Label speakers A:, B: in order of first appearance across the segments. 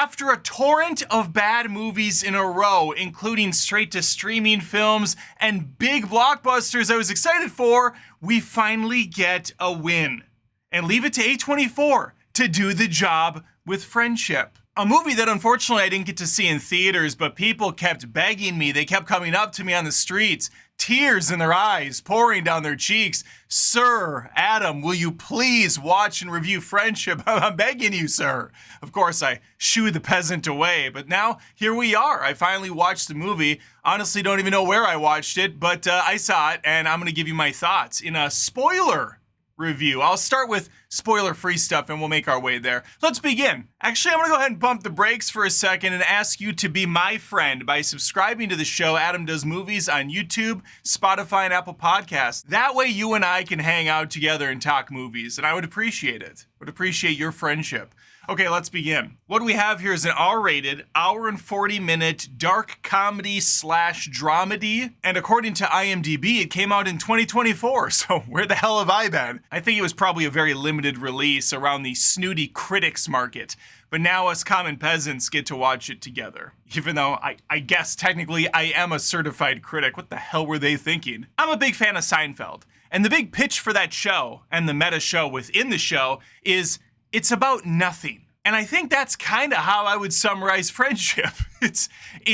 A: After a torrent of bad movies in a row, including straight-to-streaming films and big blockbusters I was excited for, we finally get a win. And leave it to A24 to do the job with Friendship. A movie that unfortunately I didn't get to see in theaters, but people kept begging me. They kept coming up to me on the streets, tears in their eyes, pouring down their cheeks. Sir, Adam, will you please watch and review Friendship? I'm begging you, sir. Of course, I shooed the peasant away, but now here we are. I finally watched the movie. Honestly, don't even know where I watched it, but I saw it, and I'm going to give you my thoughts in a spoiler review. I'll start with spoiler-free stuff and we'll make our way there. Let's begin. Actually, I'm gonna go ahead and bump the brakes for a second and ask you to be my friend by subscribing to the show Adam Does Movies on YouTube, Spotify, and Apple Podcasts. That way you and I can hang out together and talk movies, and I would appreciate it. Would appreciate your friendship. Okay, let's begin. What we have here is an R-rated, hour and 40-minute dark comedy / dramedy. And according to IMDb, it came out in 2024, so where the hell have I been? I think it was probably a very limited release around the snooty critics market. But now us common peasants get to watch it together. Even though I guess technically I am a certified critic. What the hell were they thinking? I'm a big fan of Seinfeld. And the big pitch for that show, and the meta show within the show, is it's about nothing. And I think that's kind of how I would summarize Friendship. It's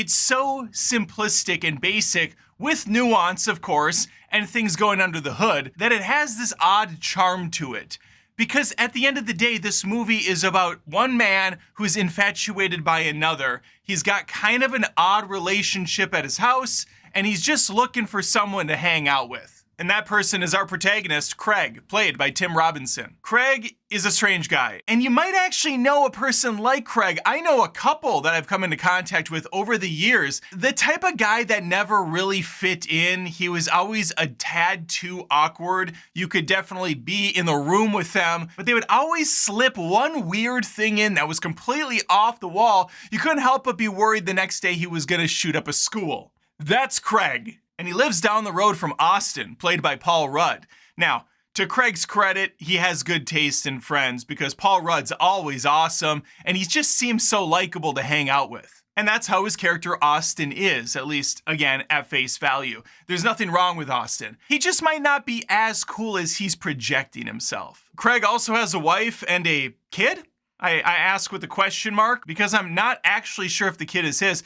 A: so simplistic and basic, with nuance, of course, and things going under the hood, that it has this odd charm to it. Because at the end of the day, this movie is about one man who's infatuated by another. He's got kind of an odd relationship at his house, and he's just looking for someone to hang out with. And that person is our protagonist, Craig, played by Tim Robinson. Craig is a strange guy. And you might actually know a person like Craig. I know a couple that I've come into contact with over the years. The type of guy that never really fit in. He was always a tad too awkward. You could definitely be in the room with them, but they would always slip one weird thing in that was completely off the wall. You couldn't help but be worried the next day he was gonna shoot up a school. That's Craig. And he lives down the road from Austin, played by Paul Rudd. Now, to Craig's credit, he has good taste in friends because Paul Rudd's always awesome and he just seems so likable to hang out with. And that's how his character Austin is, at least, again, at face value. There's nothing wrong with Austin. He just might not be as cool as he's projecting himself. Craig also has a wife and a kid? I ask with a question mark because I'm not actually sure if the kid is his.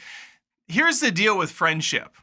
A: Here's the deal with Friendship.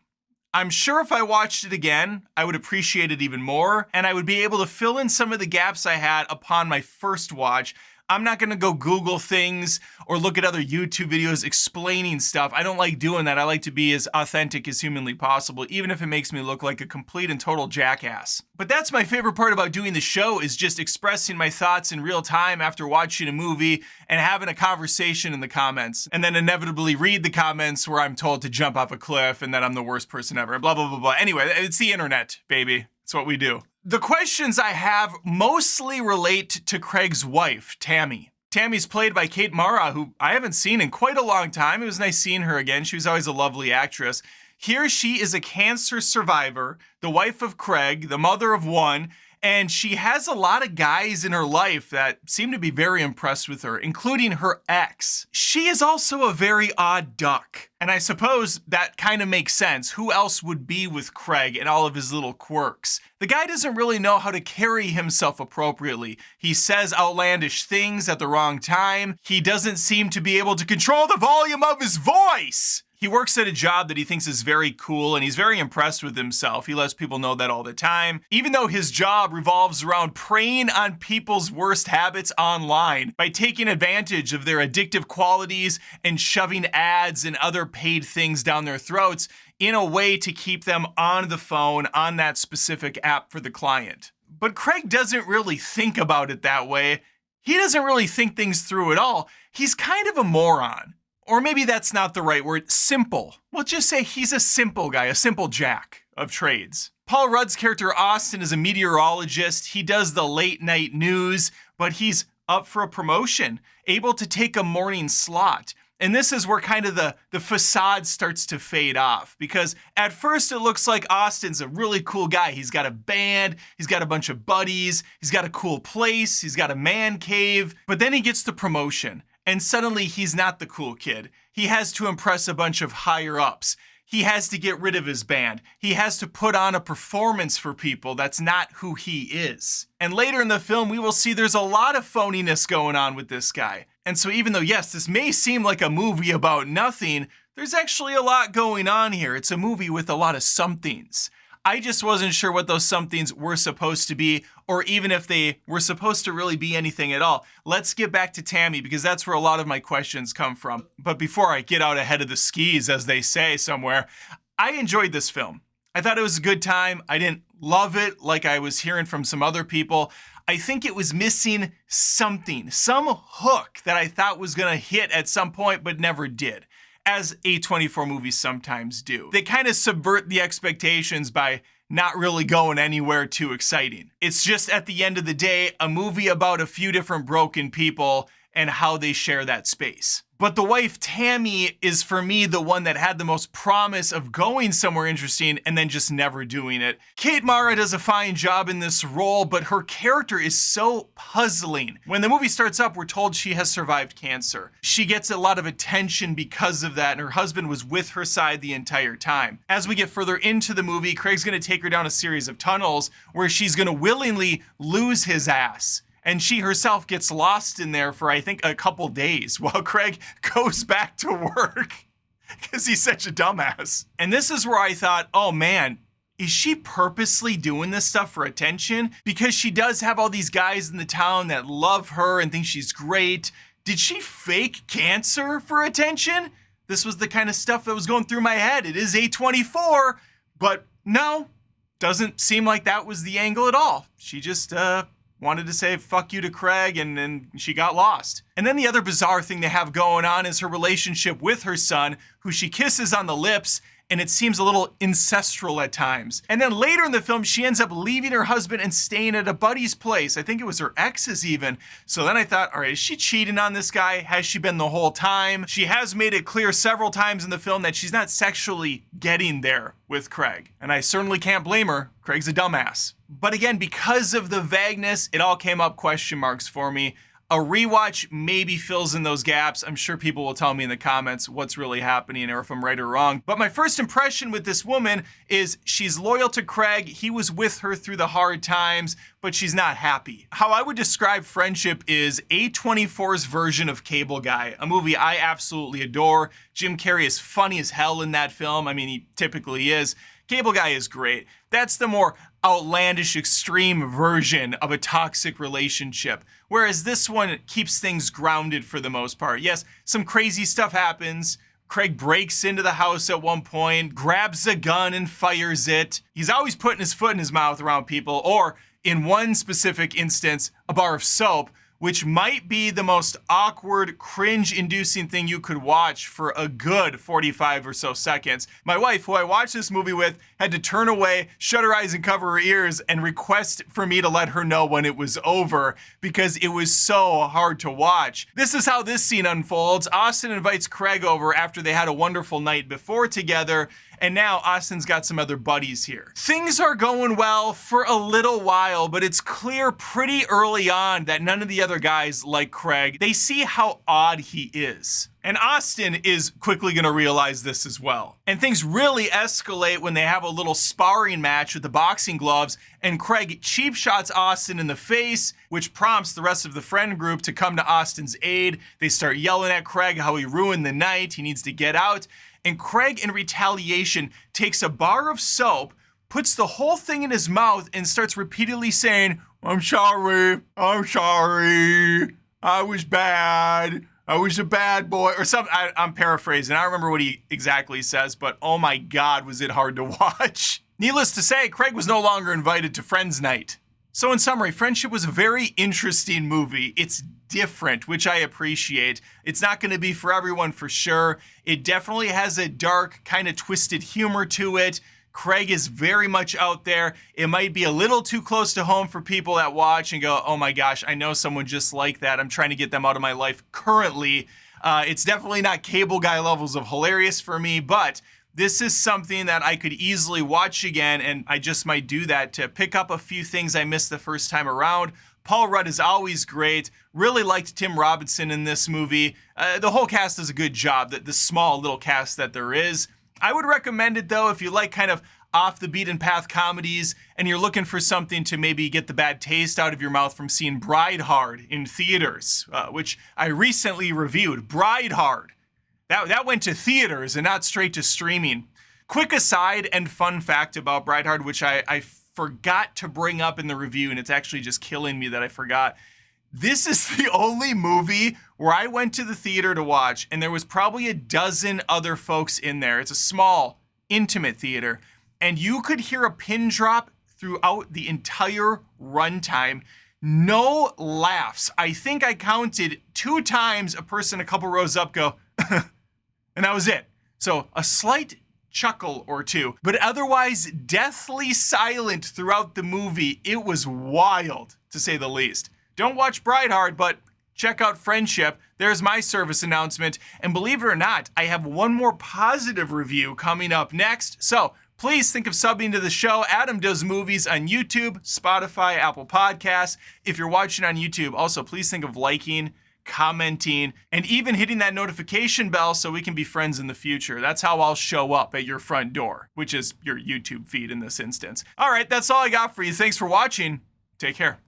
A: I'm sure if I watched it again, I would appreciate it even more, and I would be able to fill in some of the gaps I had upon my first watch. I'm not gonna go Google things or look at other YouTube videos explaining stuff. I don't like doing that. I like to be as authentic as humanly possible, even if it makes me look like a complete and total jackass. But that's my favorite part about doing the show, is just expressing my thoughts in real time after watching a movie and having a conversation in the comments. And then inevitably read the comments where I'm told to jump off a cliff and that I'm the worst person ever, blah, blah, blah, blah. Anyway, it's the internet, baby. It's what we do. The questions I have mostly relate to Craig's wife, Tammy. Tammy's played by Kate Mara, who I haven't seen in quite a long time. It was nice seeing her again. She was always a lovely actress. Here she is a cancer survivor, the wife of Craig, the mother of one, and she has a lot of guys in her life that seem to be very impressed with her, including her ex. She is also a very odd duck, and I suppose that kind of makes sense. Who else would be with Craig and all of his little quirks? The guy doesn't really know how to carry himself appropriately. He says outlandish things at the wrong time. He doesn't seem to be able to control the volume of his voice. He works at a job that he thinks is very cool, and he's very impressed with himself. He lets people know that all the time, even though his job revolves around preying on people's worst habits online by taking advantage of their addictive qualities and shoving ads and other paid things down their throats in a way to keep them on the phone on that specific app for the client. But Craig doesn't really think about it that way. He doesn't really think things through at all. He's kind of a moron. Or maybe that's not the right word, simple. We'll just say he's a simple guy, a simple jack of trades. Paul Rudd's character Austin is a meteorologist. He does the late night news, but he's up for a promotion, able to take a morning slot. And this is where kind of the facade starts to fade off, because at first it looks like Austin's a really cool guy. He's got a band, he's got a bunch of buddies, he's got a cool place, he's got a man cave, but then he gets the promotion. and suddenly he's not the cool kid. He has to impress a bunch of higher ups. He has to get rid of his band. He has to put on a performance for people that's not who he is. And later in the film, we will see there's a lot of phoniness going on with this guy. And so even though, yes, this may seem like a movie about nothing, there's actually a lot going on here. It's a movie with a lot of somethings. I just wasn't sure what those somethings were supposed to be, or even if they were supposed to really be anything at all. Let's get back to Tammy, because that's where a lot of my questions come from. But before I get out ahead of the skis, as they say somewhere, I enjoyed this film. I thought it was a good time. I didn't love it like I was hearing from some other people. I think it was missing something, some hook that I thought was gonna hit at some point, but never did, as A24 movies sometimes do. They kind of subvert the expectations by not really going anywhere too exciting. It's just, at the end of the day, a movie about a few different broken people and how they share that space. But the wife, Tammy, is for me the one that had the most promise of going somewhere interesting and then just never doing it. Kate Mara does a fine job in this role, but her character is so puzzling. When the movie starts up, we're told she has survived cancer. She gets a lot of attention because of that, and her husband was with her side the entire time. As we get further into the movie, Craig's gonna take her down a series of tunnels where she's gonna willingly lose his ass. And she herself gets lost in there for, I think, a couple days while Craig goes back to work because he's such a dumbass. And this is where I thought, oh man, is she purposely doing this stuff for attention? Because she does have all these guys in the town that love her and think she's great. Did she fake cancer for attention? This was the kind of stuff that was going through my head. It is A24, but no, doesn't seem like that was the angle at all. She just, wanted to say fuck you to Craig, and then she got lost. And then the other bizarre thing they have going on is her relationship with her son, who she kisses on the lips, and it seems a little ancestral at times. And then later in the film, she ends up leaving her husband and staying at a buddy's place. I think it was her ex's even. So then I thought, all right, is she cheating on this guy? Has she been the whole time? She has made it clear several times in the film that she's not sexually getting there with Craig. And I certainly can't blame her. Craig's a dumbass. But again, because of the vagueness, it all came up question marks for me. A rewatch maybe fills in those gaps. I'm sure people will tell me in the comments what's really happening or if I'm right or wrong. But my first impression with this woman is she's loyal to Craig. He was with her through the hard times, but she's not happy. How I would describe Friendship is A24's version of Cable Guy, a movie I absolutely adore. Jim Carrey is funny as hell in that film. I mean, he typically is. Cable Guy is great. That's the more outlandish, extreme version of a toxic relationship. Whereas this one keeps things grounded for the most part. Yes, some crazy stuff happens. Craig breaks into the house at one point, grabs a gun and fires it. He's always putting his foot in his mouth around people, or in one specific instance, a bar of soap, which might be the most awkward, cringe-inducing thing you could watch for a good 45 or so seconds. My wife, who I watched this movie with, had to turn away, shut her eyes and cover her ears, and request for me to let her know when it was over because it was so hard to watch. This is how this scene unfolds. Austin invites Craig over after they had a wonderful night before together, and now Austin's got some other buddies here. Things are going well for a little while, but it's clear pretty early on that none of the other guys like Craig. They see how odd he is. And Austin is quickly gonna realize this as well. And things really escalate when they have a little sparring match with the boxing gloves, and Craig cheap shots Austin in the face, which prompts the rest of the friend group to come to Austin's aid. They start yelling at Craig how he ruined the night, he needs to get out. And Craig, in retaliation, takes a bar of soap, puts the whole thing in his mouth, and starts repeatedly saying, I'm sorry, I was bad, I was a bad boy, or something. I'm paraphrasing. I don't remember what he exactly says, but oh my God, was it hard to watch. Needless to say, Craig was no longer invited to Friends Night. So in summary, Friendship was a very interesting movie. It's different, which I appreciate. It's not going to be for everyone for sure. It definitely has a dark, kind of twisted humor to it. Craig is very much out there. It might be a little too close to home for people that watch and go, oh my gosh, I know someone just like that. I'm trying to get them out of my life currently. It's definitely not Cable Guy levels of hilarious for me, but this is something that I could easily watch again, and I just might do that to pick up a few things I missed the first time around, Paul Rudd is always great. Really liked Tim Robinson in this movie. The whole cast does a good job, the small little cast that there is. I would recommend it, though, if you like kind of off the beaten path comedies and you're looking for something to maybe get the bad taste out of your mouth from seeing Bride Hard in theaters, which I recently reviewed. Bride Hard. That went to theaters and not straight to streaming. Quick aside and fun fact about Bride Hard, which I forgot to bring up in the review, and it's actually just killing me that I forgot. This is the only movie where I went to the theater to watch, and there was probably a dozen other folks in there. It's a small, intimate theater, and you could hear a pin drop throughout the entire runtime. No laughs. I think I counted 2 times a person a couple rows up go, and that was it. So a slight chuckle or two, but otherwise deathly silent throughout the movie. It was wild, to say the least. Don't watch Bride Hard, but check out Friendship. There's my service announcement. And believe it or not, I have one more positive review coming up next. So please think of subbing to the show. Adam Does Movies on YouTube, Spotify, Apple Podcasts. If you're watching on YouTube, also please think of liking, commenting, and even hitting that notification bell so we can be friends in the future. That's how I'll show up at your front door, which is your YouTube feed in this instance. All right, that's all I got for you. Thanks for watching. Take care.